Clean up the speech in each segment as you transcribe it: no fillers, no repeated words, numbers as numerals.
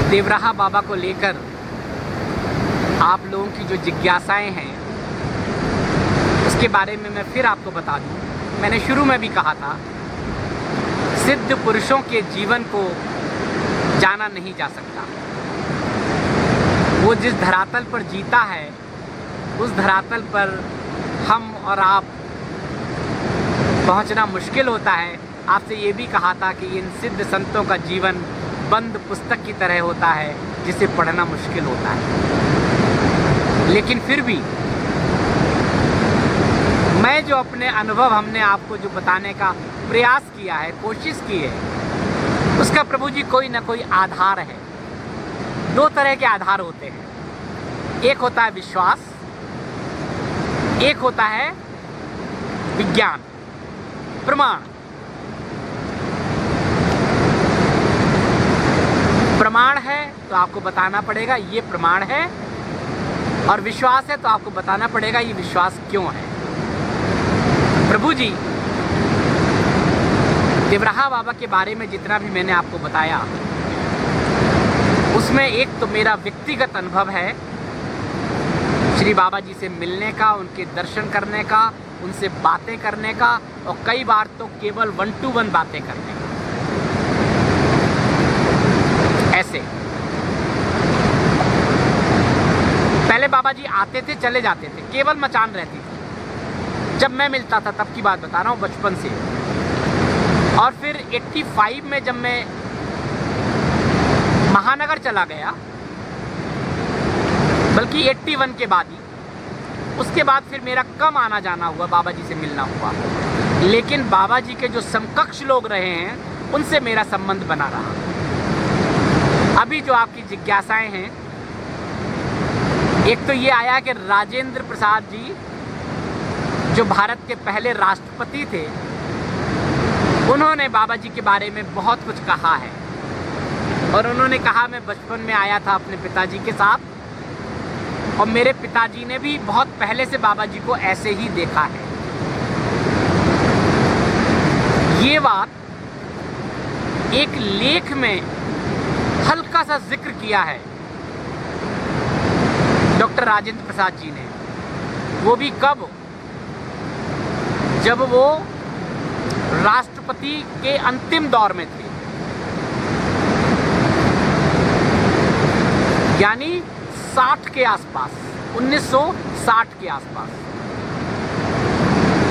देवराहा बाबा को लेकर आप लोगों की जो जिज्ञासाएं हैं उसके बारे में मैं फिर आपको बता दूं। मैंने शुरू में भी कहा था, सिद्ध पुरुषों के जीवन को जाना नहीं जा सकता। वो जिस धरातल पर जीता है उस धरातल पर हम और आप पहुंचना मुश्किल होता है। आपसे ये भी कहा था कि इन सिद्ध संतों का जीवन बंद पुस्तक की तरह होता है जिसे पढ़ना मुश्किल होता है। लेकिन फिर भी मैं जो अपने अनुभव हमने आपको जो बताने का प्रयास किया है, कोशिश की है, उसका प्रभु जी कोई ना कोई आधार है। दो तरह के आधार होते हैं, एक होता है विश्वास, एक होता है विज्ञान, प्रमाण। प्रमाण है तो आपको बताना पड़ेगा ये प्रमाण है, और विश्वास है तो आपको बताना पड़ेगा ये विश्वास क्यों है। प्रभु जी देवराहा बाबा के बारे में जितना भी मैंने आपको बताया उसमें एक तो मेरा व्यक्तिगत अनुभव है श्री बाबा जी से मिलने का, उनके दर्शन करने का, उनसे बातें करने का, और कई बार तो केवल 1-to-1 बातें करने का। ऐसे पहले बाबा जी आते थे, चले जाते थे, केवल मचान रहती थी। जब मैं मिलता था तब की बात बता रहा हूँ, बचपन से। और फिर 85 में जब मैं महानगर चला गया, बल्कि 81 के बाद ही, उसके बाद फिर मेरा कम आना जाना हुआ, बाबा जी से मिलना हुआ। लेकिन बाबा जी के जो समकक्ष लोग रहे हैं उनसे मेरा संबंध बना रहा। अभी जो आपकी जिज्ञासाएं हैं, एक तो ये आया कि राजेंद्र प्रसाद जी जो भारत के पहले राष्ट्रपति थे, उन्होंने बाबा जी के बारे में बहुत कुछ कहा है। और उन्होंने कहा मैं बचपन में आया था अपने पिताजी के साथ, और मेरे पिताजी ने भी बहुत पहले से बाबा जी को ऐसे ही देखा है। ये बात एक लेख में हल्का सा जिक्र किया है डॉक्टर राजेंद्र प्रसाद जी ने। वो भी कब? जब वो राष्ट्रपति के अंतिम दौर में थे, यानी 60 के आसपास, 1960 के आसपास।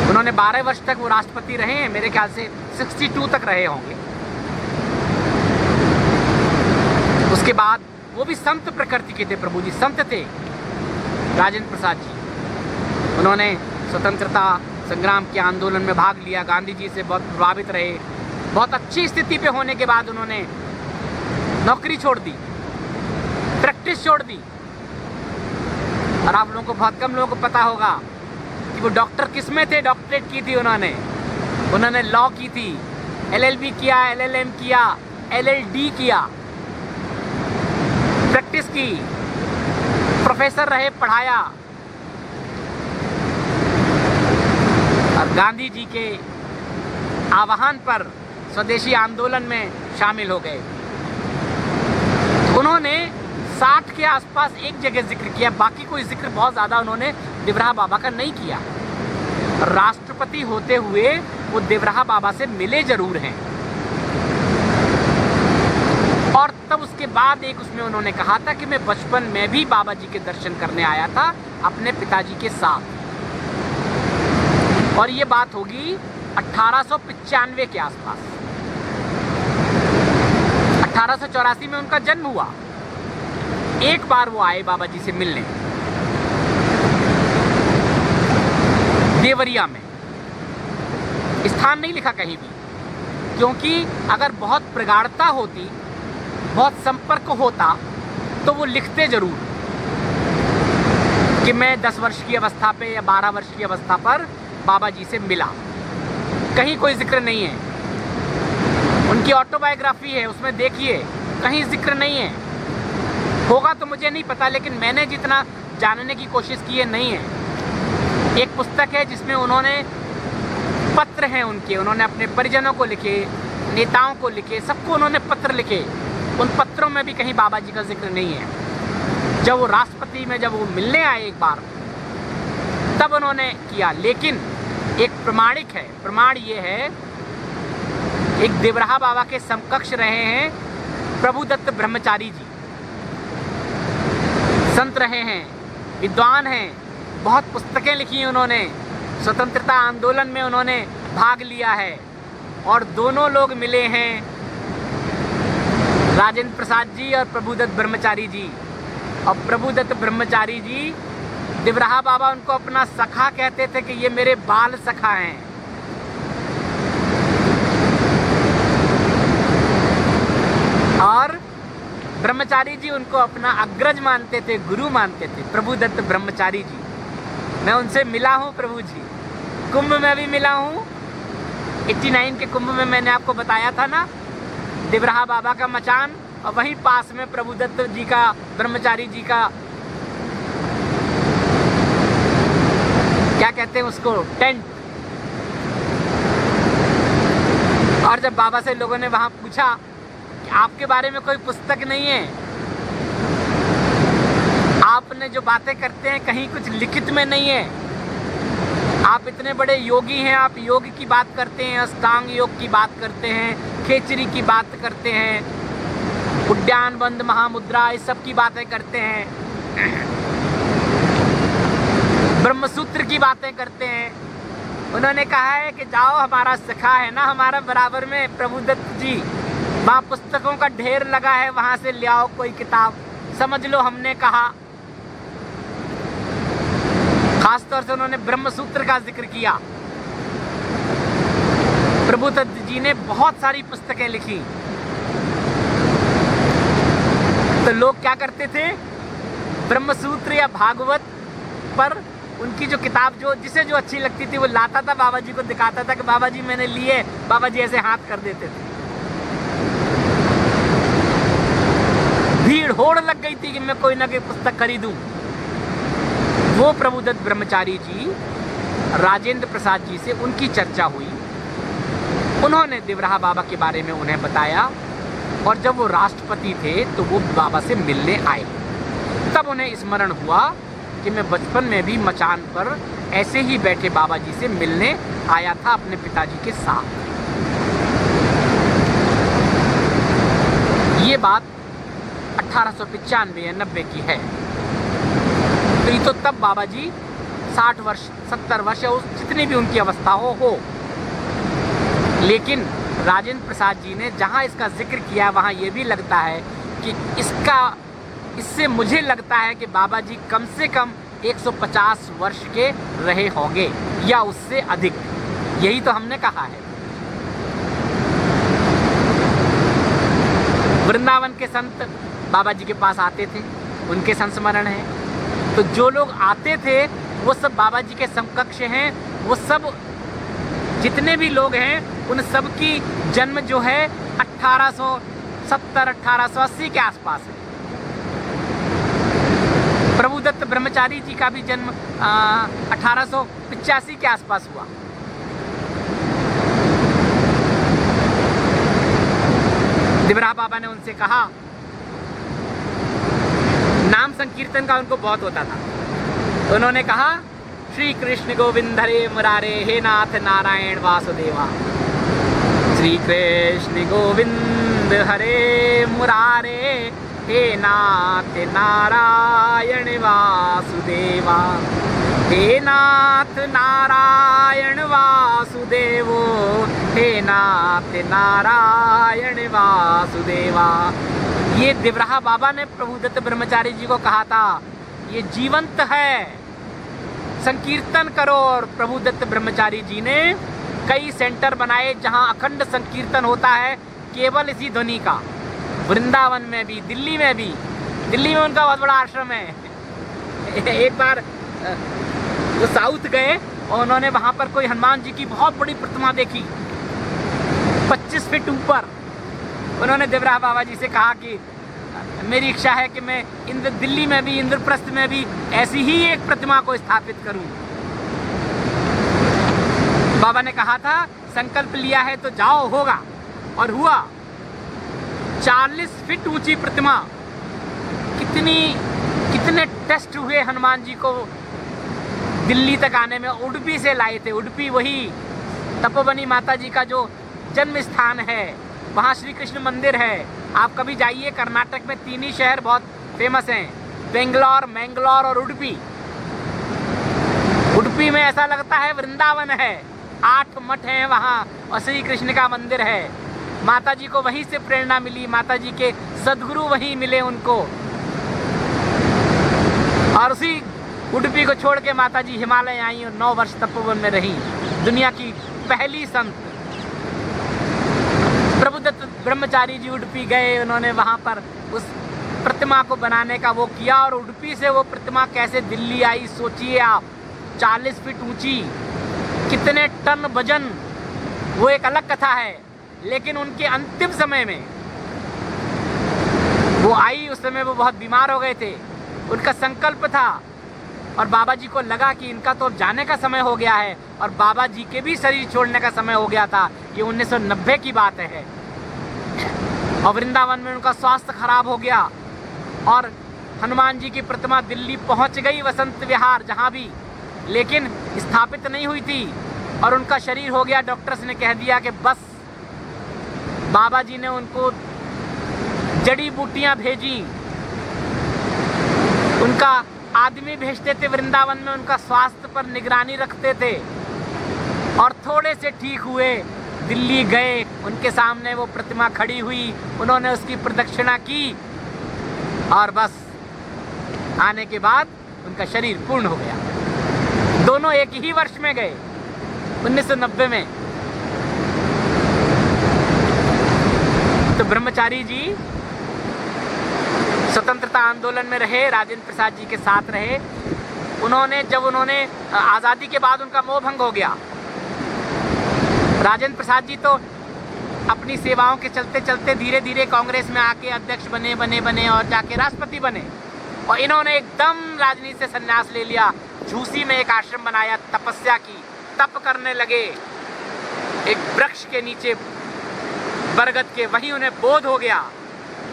उन्होंने 12 वर्ष तक वो राष्ट्रपति रहे हैं, मेरे ख्याल से 62 तक रहे होंगे। उसके बाद वो भी संत प्रकृति के थे, प्रभु जी संत थे राजेंद्र प्रसाद जी। उन्होंने स्वतंत्रता संग्राम के आंदोलन में भाग लिया, गांधी जी से बहुत प्रभावित रहे। बहुत अच्छी स्थिति पे होने के बाद उन्होंने नौकरी छोड़ दी, प्रैक्टिस छोड़ दी। और आप लोगों को, बहुत कम लोगों को पता होगा कि वो डॉक्टर किस में थे। डॉक्टरेट की थी उन्होंने लॉ की थी, LLB किया, LLM किया, LLD किया, प्रैक्टिस की, प्रोफेसर रहे, पढ़ाया, और गांधी जी के आह्वान पर स्वदेशी आंदोलन में शामिल हो गए। उन्होंने 60 के आसपास एक जगह जिक्र किया, बाकी कोई जिक्र बहुत ज़्यादा उन्होंने देवराहा बाबा का नहीं किया। राष्ट्रपति होते हुए वो देवराहा बाबा से मिले जरूर हैं। और तब उसके बाद एक उसमें उन्होंने कहा था कि मैं बचपन में भी बाबा जी के दर्शन करने आया था अपने पिताजी के साथ। और ये बात होगी 1895 के आसपास। 1884 में उनका जन्म हुआ। एक बार वो आए बाबा जी से मिलने देवरिया में। स्थान नहीं लिखा कहीं भी, क्योंकि अगर बहुत प्रगाढ़ता होती, बहुत संपर्क होता, तो वो लिखते जरूर कि मैं 10 वर्ष की अवस्था पे या 12 वर्ष की अवस्था पर बाबा जी से मिला। कहीं कोई जिक्र नहीं है। उनकी ऑटोबायोग्राफी है, उसमें देखिए कहीं जिक्र नहीं है। होगा तो मुझे नहीं पता, लेकिन मैंने जितना जानने की कोशिश की है नहीं है। एक पुस्तक है जिसमें उन्होंने पत्र हैं उनके, उन्होंने अपने परिजनों को लिखे, नेताओं को लिखे, सबको उन्होंने पत्र लिखे उन पत्रों में भी कहीं बाबा जी का जिक्र नहीं है। जब वो राष्ट्रपति में जब वो मिलने आए एक बार, तब उन्होंने किया। लेकिन एक प्रमाणिक है, प्रमाण ये है, एक देवराहा बाबा के समकक्ष रहे हैं प्रभुदत्त ब्रह्मचारी जी। संत रहे हैं, विद्वान हैं, बहुत पुस्तकें लिखी हैं उन्होंने, स्वतंत्रता आंदोलन में उन्होंने भाग लिया है। और दोनों लोग मिले हैं, राजेंद्र प्रसाद जी और प्रभुदत्त ब्रह्मचारी जी। और प्रभुदत्त ब्रह्मचारी जी, देवराहा बाबा उनको अपना सखा कहते थे कि ये मेरे बाल सखा हैं। और ब्रह्मचारी जी उनको अपना अग्रज मानते थे, गुरु मानते थे, प्रभुदत्त ब्रह्मचारी जी। मैं उनसे मिला हूँ प्रभु जी, कुंभ में भी मिला हूँ। 89 के कुंभ में मैंने आपको बताया था ना, देवराहा बाबा का मचान, और वहीं पास में प्रभुदत्त जी का, ब्रह्मचारी जी का, क्या कहते हैं उसको, टेंट। और जब बाबा से लोगों ने वहां पूछा कि आपके बारे में कोई पुस्तक नहीं है, आपने जो बातें करते हैं कहीं कुछ लिखित में नहीं है, आप इतने बड़े योगी हैं, आप योग की बात करते हैं, अष्टांग योग की बात करते हैं, खेचरी की बात करते हैं, उद्यान बंद महामुद्रा, इस सब की बातें करते हैं, ब्रह्मसूत्र की बातें करते हैं। उन्होंने कहा है कि जाओ, हमारा सखा है ना हमारा बराबर में प्रभुदत्त जी, वहाँ पुस्तकों का ढेर लगा है, वहाँ से ले आओ कोई किताब, समझ लो हमने कहा। खासतौर से उन्होंने ब्रह्मसूत्र का जिक्र किया। प्रभुदत्त जी ने बहुत सारी पुस्तकें लिखी। तो लोग क्या करते थे, ब्रह्मसूत्र या भागवत पर उनकी जो किताब जिसे जो अच्छी लगती थी वो लाता था, बाबा जी को दिखाता था कि बाबा जी मैंने लिए। बाबा जी ऐसे हाथ कर देते थे। भीड़ होड़ लग गई थी कि मैं कोई ना कोई पुस्तक खरीदूं। वो प्रभुदत्त ब्रह्मचारी जी, राजेंद्र प्रसाद जी से उनकी चर्चा हुई। उन्होंने देवराहा बाबा के बारे में उन्हें बताया, और जब वो राष्ट्रपति थे तो वो बाबा से मिलने आए। तब उन्हें स्मरण हुआ कि मैं बचपन में भी मचान पर ऐसे ही बैठे बाबा जी से मिलने आया था अपने पिताजी के साथ। ये बात 1895 या 90 की है। तो ये तो तब बाबा जी 60 वर्ष 70 वर्ष या जितनी भी उनकी अवस्था हो। लेकिन राजेंद्र प्रसाद जी ने जहाँ इसका जिक्र किया वहाँ ये भी लगता है कि इससे मुझे लगता है कि बाबा जी कम से कम 150 वर्ष के रहे होंगे या उससे अधिक। यही तो हमने कहा है। वृंदावन के संत बाबा जी के पास आते थे, उनके संस्मरण हैं। तो जो लोग आते थे वो सब बाबा जी के समकक्ष हैं। वो सब जितने भी लोग हैं उन सब की जन्म जो है 1870 1880 के आसपास है। प्रभुदत्त ब्रह्मचारी जी का भी जन्म 1885 के आसपास हुआ। देवराहा बाबा ने उनसे कहा, नाम संकीर्तन का उनको बहुत होता था। उन्होंने कहा, श्री कृष्ण गोविंद हरे मुरारे, हे नाथ नारायण वासुदेवा। श्री कृष्ण गोविंद हरे मुरारे, हे नाथ नारायण वासुदेवा। हे नाथ नारायण वासुदेवो, हे नाथ नारायण वासुदेवा। ये देवराहा बाबा ने प्रभुदत्त ब्रह्मचारी जी को कहा था। ये जीवंत है, संकीर्तन करो। और प्रभुदत्त ब्रह्मचारी जी ने कई सेंटर बनाए जहां अखंड संकीर्तन होता है केवल इसी ध्वनि का। वृंदावन में भी, दिल्ली में भी। दिल्ली में उनका बहुत बड़ा आश्रम है। एक बार वो साउथ गए और उन्होंने वहां पर कोई हनुमान जी की बहुत बड़ी प्रतिमा देखी, 25 फीट ऊपर। उन्होंने देवराहा बाबा जी से कहा कि मेरी इच्छा है कि मैं दिल्ली में भी, इंद्रप्रस्थ में भी ऐसी ही एक प्रतिमा को स्थापित करूं। बाबा ने कहा था, संकल्प लिया है तो जाओ, होगा। और हुआ। 40 फीट ऊंची प्रतिमा। कितने टेस्ट हुए हनुमान जी को दिल्ली तक आने में। उडुपी से लाए थे। उडुपी वही तपोवनी माता जी का जो जन्म स्थान है, वहाँ श्री कृष्ण मंदिर है। आप कभी जाइए, कर्नाटक में 3 ही शहर बहुत फेमस हैं, बेंगलोर, मैंगलोर और उडुपी। उडुपी में ऐसा लगता है वृंदावन है। 8 मठ हैं वहाँ और श्री कृष्ण का मंदिर है। माता जी को वहीं से प्रेरणा मिली, माता जी के सद्गुरु वहीं मिले उनको, और उसी उडुपी को छोड़ के माता जी हिमालय आई और 9 वर्ष तपोवन में रही। दुनिया की पहली संत प्रभुदत्त ब्रह्मचारी जी उडुपी गए। उन्होंने वहाँ पर उस प्रतिमा को बनाने का वो किया, और उडुपी से वो प्रतिमा कैसे दिल्ली आई सोचिए आप। 40 फीट ऊंची, कितने टन वजन, वो एक अलग कथा है। लेकिन उनके अंतिम समय में वो आई, उस समय वो बहुत बीमार हो गए थे। उनका संकल्प था और बाबा जी को लगा कि इनका तो अब जाने का समय हो गया है, और बाबा जी के भी शरीर छोड़ने का समय हो गया था। ये 1990 की बात है। और वृंदावन में उनका स्वास्थ्य खराब हो गया और हनुमान जी की प्रतिमा दिल्ली पहुंच गई, वसंत विहार जहां भी, लेकिन स्थापित नहीं हुई थी। और उनका शरीर हो गया, डॉक्टर्स ने कह दिया कि बस। बाबा जी ने उनको जड़ी बूटियां भेजी, उनका आदमी भेजते थे वृंदावन में, उनका स्वास्थ्य पर निगरानी रखते थे, और थोड़े से ठीक हुए, दिल्ली गए। उनके सामने वो प्रतिमा खड़ी हुई, उन्होंने उसकी प्रदक्षिणा की, और बस आने के बाद उनका शरीर पूर्ण हो गया। दोनों एक ही वर्ष में गए, 1990 में। तो ब्रह्मचारी जी स्वतंत्रता आंदोलन में रहे, राजेंद्र प्रसाद जी के साथ रहे। जब उन्होंने आज़ादी के बाद उनका मोह भंग हो गया। राजेंद्र प्रसाद जी तो अपनी सेवाओं के चलते चलते धीरे धीरे कांग्रेस में आके अध्यक्ष बने और जाके राष्ट्रपति बने। और इन्होंने एकदम राजनीति से संन्यास ले लिया। झूसी में एक आश्रम बनाया, तपस्या की, तप करने लगे एक वृक्ष के नीचे, बरगद के। वहीं उन्हें बोध हो गया।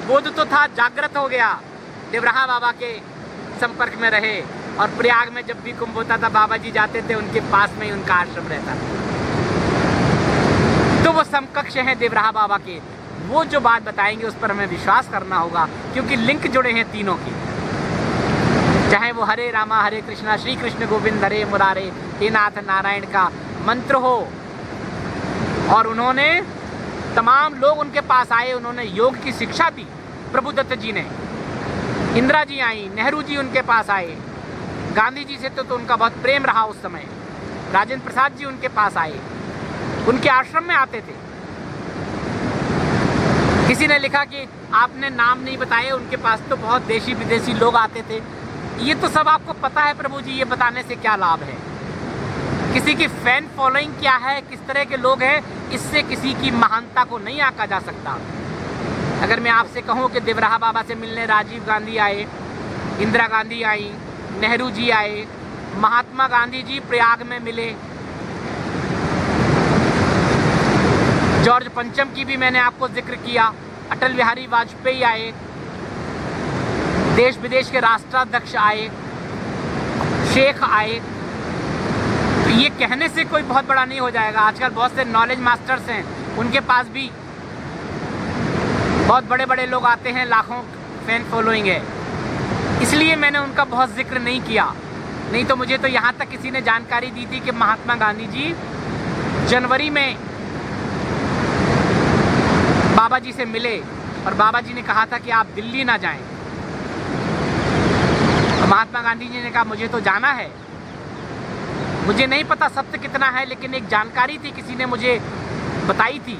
बोध तो था, जागृत हो गया। देवराहा बाबा के संपर्क में रहे, और प्रयाग में जब भी कुंभ होता था बाबा जी जाते थे, उनके पास में ही उनका आश्रम रहता था। तो वो समकक्ष हैं देवराहा बाबा के। वो जो बात बताएंगे उस पर हमें विश्वास करना होगा, क्योंकि लिंक जुड़े हैं तीनों की। चाहे वो हरे रामा हरे कृष्णा, श्री कृष्ण गोविंद हरे मुरारे, हे नाथ नारायण का मंत्र हो। और उन्होंने, तमाम लोग उनके पास आए, उन्होंने योग की शिक्षा दी। प्रभुदत्त जी ने, इंदिरा जी आई, नेहरू जी उनके पास आए, गांधी जी से तो उनका बहुत प्रेम रहा उस समय। राजेंद्र प्रसाद जी उनके पास आए, उनके आश्रम में आते थे। किसी ने लिखा कि आपने नाम नहीं बताए, उनके पास तो बहुत देशी विदेशी लोग आते थे। ये तो सब आपको पता है प्रभु जी, ये बताने से क्या लाभ है? किसी की फैन फॉलोइंग क्या है, किस तरह के लोग हैं, इससे किसी की महानता को नहीं आंका जा सकता। अगर मैं आपसे कहूं कि देवराहा बाबा से मिलने राजीव गांधी आए, इंदिरा गांधी आई, नेहरू जी आए, महात्मा गांधी जी प्रयाग में मिले, जॉर्ज पंचम की भी मैंने आपको जिक्र किया, अटल बिहारी वाजपेयी आए, देश विदेश के राष्ट्राध्यक्ष आए, शेख आए। तो ये कहने से कोई बहुत बड़ा नहीं हो जाएगा। आजकल बहुत से नॉलेज मास्टर्स हैं, उनके पास भी बहुत बड़े बड़े लोग आते हैं, लाखों फैन फॉलोइंग है, इसलिए मैंने उनका बहुत जिक्र नहीं किया। नहीं तो मुझे तो यहाँ तक किसी ने जानकारी दी थी कि महात्मा गांधी जी जनवरी में बाबा जी से मिले, और बाबा जी ने कहा था कि आप दिल्ली ना जाएं। और महात्मा गांधी जी ने कहा मुझे तो जाना है। मुझे नहीं पता सत्य कितना है, लेकिन एक जानकारी थी, किसी ने मुझे बताई थी।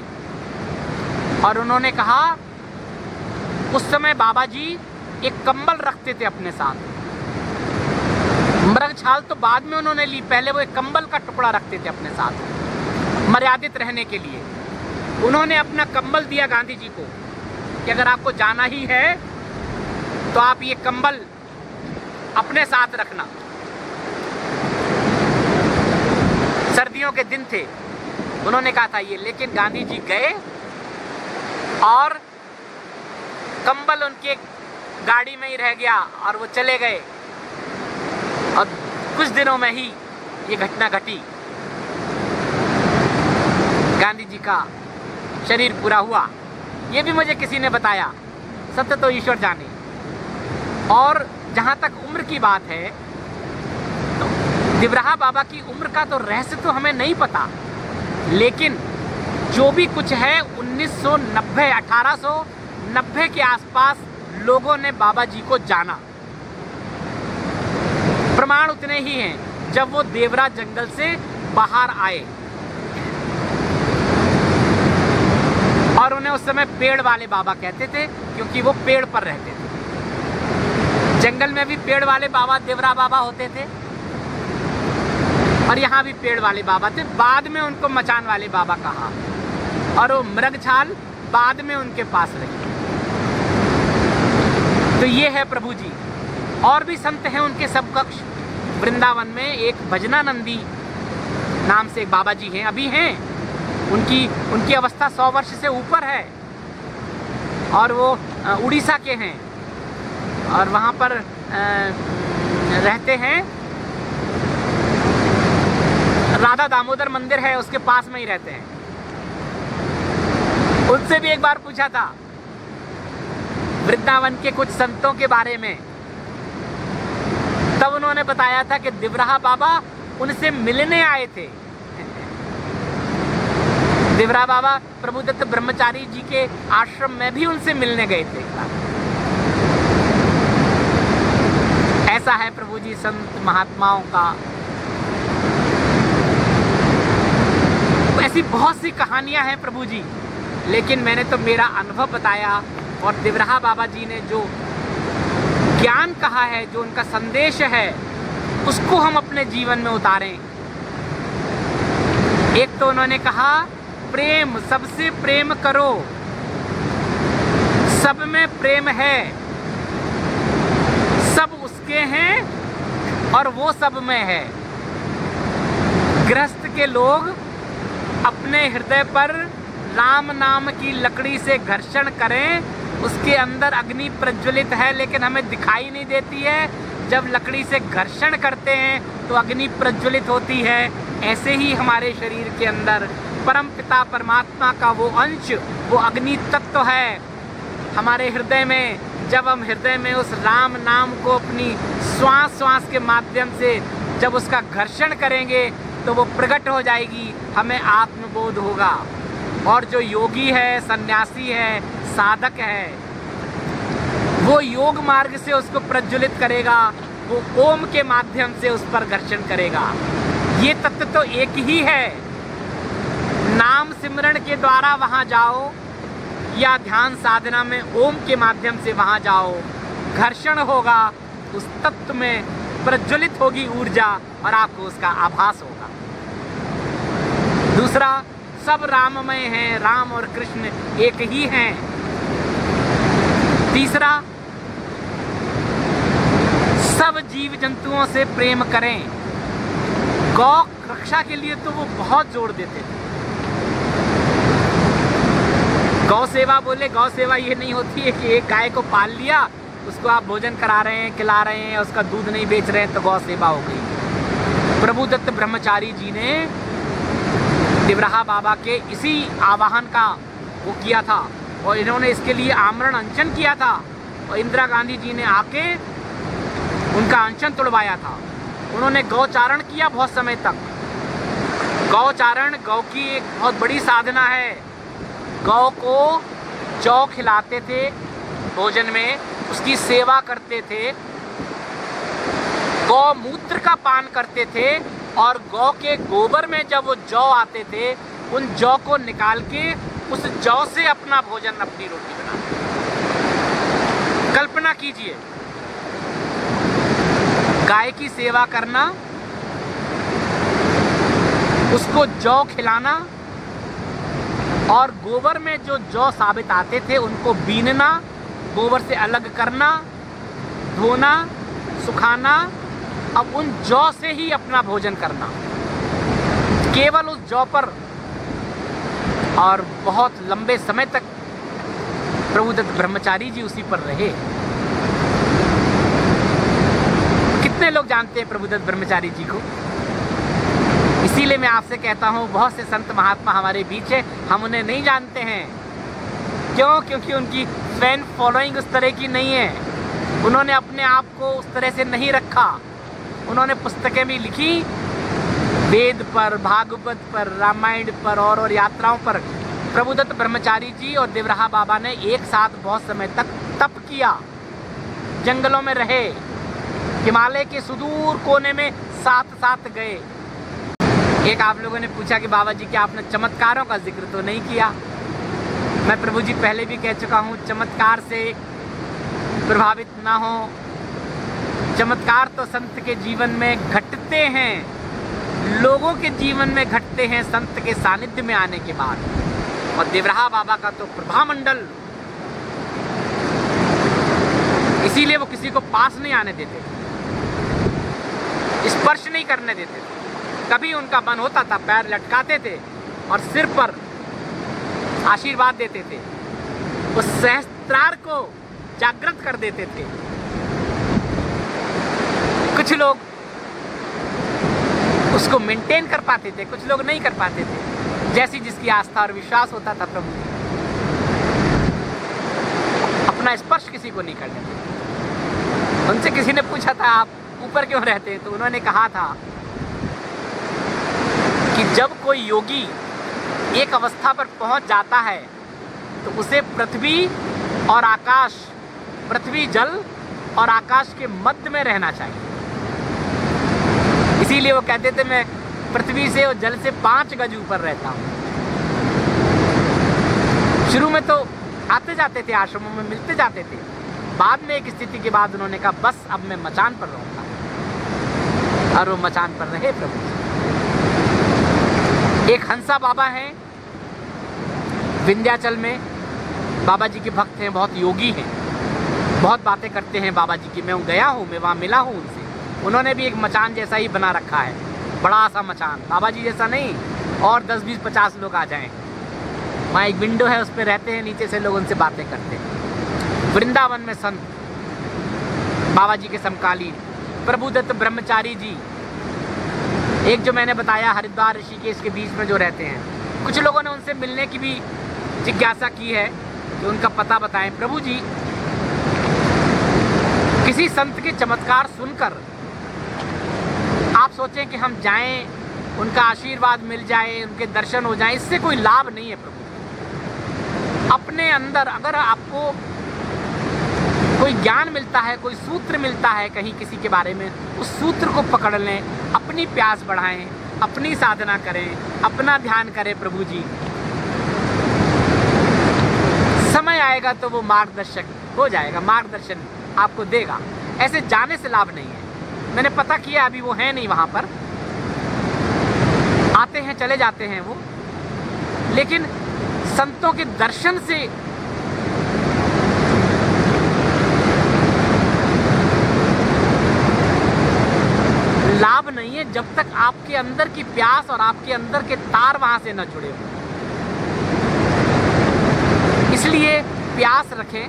और उन्होंने कहा उस समय बाबा जी एक कंबल रखते थे अपने साथ। मृग छाल तो बाद में उन्होंने ली, पहले वो एक कंबल का टुकड़ा रखते थे अपने साथ मर्यादित रहने के लिए। उन्होंने अपना कंबल दिया गांधी जी को कि अगर आपको जाना ही है तो आप ये कंबल अपने साथ रखना। सर्दियों के दिन थे, उन्होंने कहा था ये। लेकिन गांधी जी गए और कंबल उनके गाड़ी में ही रह गया और वो चले गए। और कुछ दिनों में ही ये घटना घटी, गांधी जी का शरीर पूरा हुआ। ये भी मुझे किसी ने बताया, सत्य तो ईश्वर जाने। और जहाँ तक उम्र की बात है, तो दिवराहा बाबा की उम्र का तो रहस्य तो हमें नहीं पता, लेकिन जो भी कुछ है 1990 1890 के आसपास लोगों ने बाबा जी को जाना। प्रमाण उतने ही हैं जब वो देवरा जंगल से बाहर आए और उन्हें उस समय पेड़ वाले बाबा कहते थे, क्योंकि वो पेड़ पर रहते थे। जंगल में भी पेड़ वाले बाबा देवरा बाबा होते थे और यहाँ भी पेड़ वाले बाबा थे। बाद में उनको मचान वाले बाबा कहा और वो मृगछाल बाद में उनके पास रही। तो ये है प्रभु जी। और भी संत हैं उनके समकक्ष। वृंदावन में एक भजनानंदी नाम से एक बाबा जी हैं, अभी हैं। उनकी अवस्था 100 वर्ष से ऊपर है और वो उड़ीसा के हैं और वहाँ पर रहते हैं। राधा दामोदर मंदिर है, उसके पास में ही रहते हैं। उनसे भी एक बार पूछा था वृंदावन के कुछ संतों के बारे में, तब उन्होंने बताया था कि दिवराहा बाबा उनसे मिलने आए थे। दिवराहा बाबा प्रभुदत्त ब्रह्मचारी जी के आश्रम में भी उनसे मिलने गए थे। ऐसा है प्रभु जी संत महात्माओं का। ऐसी बहुत सी कहानियां हैं प्रभु जी, लेकिन मैंने तो मेरा अनुभव बताया और दिवराहा बाबा जी ने जो ज्ञान कहा है, जो उनका संदेश है, उसको हम अपने जीवन में उतारें। एक तो उन्होंने कहा प्रेम, सबसे प्रेम करो, सब में प्रेम है, सब उसके हैं और वो सब में है। गृहस्थ के लोग अपने हृदय पर राम नाम की लकड़ी से घर्षण करें, उसके अंदर अग्नि प्रज्वलित है लेकिन हमें दिखाई नहीं देती है। जब लकड़ी से घर्षण करते हैं तो अग्नि प्रज्वलित होती है। ऐसे ही हमारे शरीर के अंदर परम पिता परमात्मा का वो अंश, वो अग्नि तत्व है हमारे हृदय में। जब हम हृदय में उस राम नाम को अपनी श्वास श्वास के माध्यम से जब उसका घर्षण करेंगे तो वो प्रकट हो जाएगी, हमें आत्मबोध होगा। और जो योगी है, सन्यासी है, साधक है, वो योग मार्ग से उसको प्रज्वलित करेगा, वो ओम के माध्यम से उस पर घर्षण करेगा। ये तत्व तो एक ही है। नाम सिमरण के द्वारा वहाँ जाओ या ध्यान साधना में ओम के माध्यम से वहाँ जाओ, घर्षण होगा, उस तत्व में प्रज्वलित होगी ऊर्जा और आपको उसका आभास होगा। दूसरा, सब राममय हैं, राम और कृष्ण एक ही हैं। तीसरा, सब जीव जंतुओं से प्रेम करें। गौ रक्षा के लिए तो वो बहुत जोर देते थे। गौ सेवा बोले, गौ सेवा ये नहीं होती है कि एक गाय को पाल लिया, उसको आप भोजन करा रहे हैं, खिला रहे हैं, उसका दूध नहीं बेच रहे हैं तो गौ सेवा हो गई। प्रभुदत्त ब्रह्मचारी जी ने दिवराहा बाबा के इसी आवाहन का वो किया था और इन्होंने इसके लिए आमरण अनशन किया था और इंदिरा गांधी जी ने आके उनका अनशन तोड़वाया था। उन्होंने गौचारण किया बहुत समय तक। गौचारण गौ की एक बहुत बड़ी साधना है। गौ को जौ खिलाते थे भोजन में, उसकी सेवा करते थे, गौमूत्र का पान करते थे और गौ के गोबर में जब वो जौ आते थे, उन जौ को निकाल के उस जौ से अपना भोजन, अपनी रोटी बनाते। कल्पना कीजिए, गाय की सेवा करना, उसको जौ खिलाना और गोबर में जो जौ साबित आते थे उनको बीनना, गोबर से अलग करना, धोना, सुखाना, अब उन जौ से ही अपना भोजन करना, केवल उस जौ पर, और बहुत लंबे समय तक प्रभुदत्त ब्रह्मचारी जी उसी पर रहे। कितने लोग जानते हैं प्रभुदत्त ब्रह्मचारी जी को? इसीलिए मैं आपसे कहता हूँ, बहुत से संत महात्मा हमारे बीच है, हम उन्हें नहीं जानते हैं। क्यों? क्योंकि उनकी फैन फॉलोइंग उस तरह की नहीं है। उन्होंने अपने आप को उस तरह से नहीं रखा। उन्होंने पुस्तकें भी लिखी वेद पर, भागवत पर, रामायण पर और यात्राओं पर। प्रभुदत्त ब्रह्मचारी जी और देवराहा बाबा ने एक साथ बहुत समय तक तप किया, जंगलों में रहे, हिमालय के सुदूर कोने में साथ साथ गए। एक आप लोगों ने पूछा कि बाबा जी क्या आपने चमत्कारों का जिक्र तो नहीं किया? मैं प्रभु जी पहले भी कह चुका हूँ, चमत्कार से प्रभावित ना हो। चमत्कार तो संत के जीवन में घटते हैं, लोगों के जीवन में घटते हैं संत के सानिध्य में आने के बाद। और देवराहा बाबा का तो प्रभामंडल, इसीलिए वो किसी को पास नहीं आने देते, स्पर्श नहीं करने देते। कभी उनका मन होता था पैर लटकाते थे और सिर पर आशीर्वाद देते थे, उस सहस्त्रार को जागृत कर देते थे। कुछ लोग उसको मेंटेन कर पाते थे, कुछ लोग नहीं कर पाते थे, जैसी जिसकी आस्था और विश्वास होता था। प्रभु अपना स्पर्श किसी को नहीं करने देते। उनसे किसी ने पूछा था आप ऊपर क्यों रहते हैं, तो उन्होंने कहा था कि जब कोई योगी एक अवस्था पर पहुंच जाता है तो उसे पृथ्वी और आकाश, पृथ्वी, जल और आकाश के मध्य में रहना चाहिए। इसीलिए वो कहते थे मैं पृथ्वी से और जल से 5 गज ऊपर रहता हूँ। शुरू में तो आते जाते थे, आश्रमों में मिलते जाते थे। बाद में एक स्थिति के बाद उन्होंने कहा बस अब मैं मचान पर रहूँगा, और वो मचान पर रहे प्रभु। एक हंसा बाबा हैं विंध्याचल में, बाबा जी के भक्त हैं, बहुत योगी हैं, बहुत बातें करते हैं बाबा जी की। मैं गया हूँ, मैं वहाँ मिला हूँ उनसे। उन्होंने भी एक मचान जैसा ही बना रखा है, बड़ा सा मचान, बाबा जी जैसा नहीं, और 10, 20, 50 लोग आ जाएं। वहाँ एक विंडो है, उस पर रहते हैं, नीचे से लोग उनसे बातें करते हैं। वृंदावन में संत बाबा जी के समकालीन प्रभुदत्त ब्रह्मचारी जी, एक जो मैंने बताया हरिद्वार ऋषिकेश के बीच में जो रहते हैं, कुछ लोगों ने उनसे मिलने की भी जिज्ञासा की है कि उनका पता बताएं। प्रभु जी किसी संत के चमत्कार सुनकर आप सोचें कि हम जाएं, उनका आशीर्वाद मिल जाए, उनके दर्शन हो जाएं, इससे कोई लाभ नहीं है प्रभु। अपने अंदर अगर आपको कोई ज्ञान मिलता है, कोई सूत्र मिलता है कहीं किसी के बारे में, उस सूत्र को पकड़ लें, अपनी प्यास बढ़ाएं, अपनी साधना करें, अपना ध्यान करें प्रभु जी। समय आएगा तो वो मार्गदर्शक हो जाएगा, मार्गदर्शन आपको देगा। ऐसे जाने से लाभ नहीं है। मैंने पता किया, अभी वो है नहीं वहाँ पर, आते हैं चले जाते हैं वो, लेकिन संतों के दर्शन से लाभ नहीं है जब तक आपके अंदर की प्यास और आपके अंदर के तार वहां से न जुड़े हो। इसलिए प्यास रखें,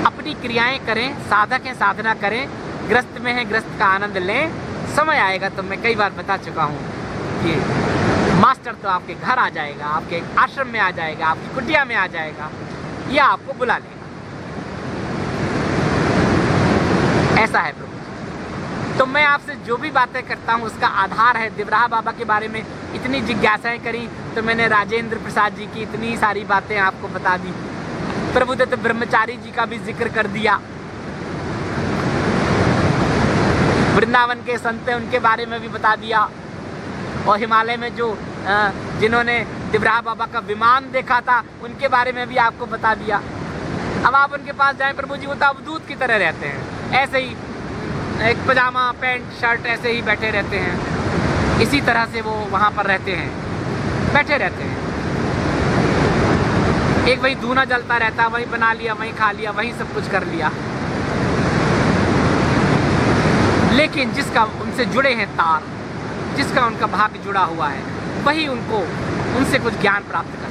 अपनी क्रियाएं करें, साधक हैं साधना करें, ग्रस्त में हैं ग्रस्त का आनंद लें। समय आएगा तो मैं कई बार बता चुका हूँ कि मास्टर तो आपके घर आ जाएगा, आपके आश्रम में आ जाएगा, आपकी कुटिया में आ जाएगा, या आपको बुला लेगा। ऐसा है प्रभु। तो मैं आपसे जो भी बातें करता हूँ उसका आधार है। देवराहा बाबा के बारे में इतनी जिज्ञासाएं करी तो मैंने राजेंद्र प्रसाद जी की इतनी सारी बातें आपको बता दी, प्रभुदत्त ब्रह्मचारी जी का भी जिक्र कर दिया, वृंदावन के संत हैं उनके बारे में भी बता दिया, और हिमालय में जो जिन्होंने देवराहा बाबा का विमान देखा था उनके बारे में भी आपको बता दिया। अब आप उनके पास जाएं प्रभु जी, वो तो अवधूत की तरह रहते हैं, ऐसे ही एक पजामा पैंट शर्ट ऐसे ही बैठे रहते हैं। इसी तरह से वो वहाँ पर रहते हैं, बैठे रहते हैं। एक वही धूना जलता रहता, वही बना लिया, वही खा लिया, वही सब कुछ कर लिया। लेकिन जिसका उनसे जुड़े हैं तार, जिसका उनका भाग्य जुड़ा हुआ है, वही उनको उनसे कुछ ज्ञान प्राप्त कर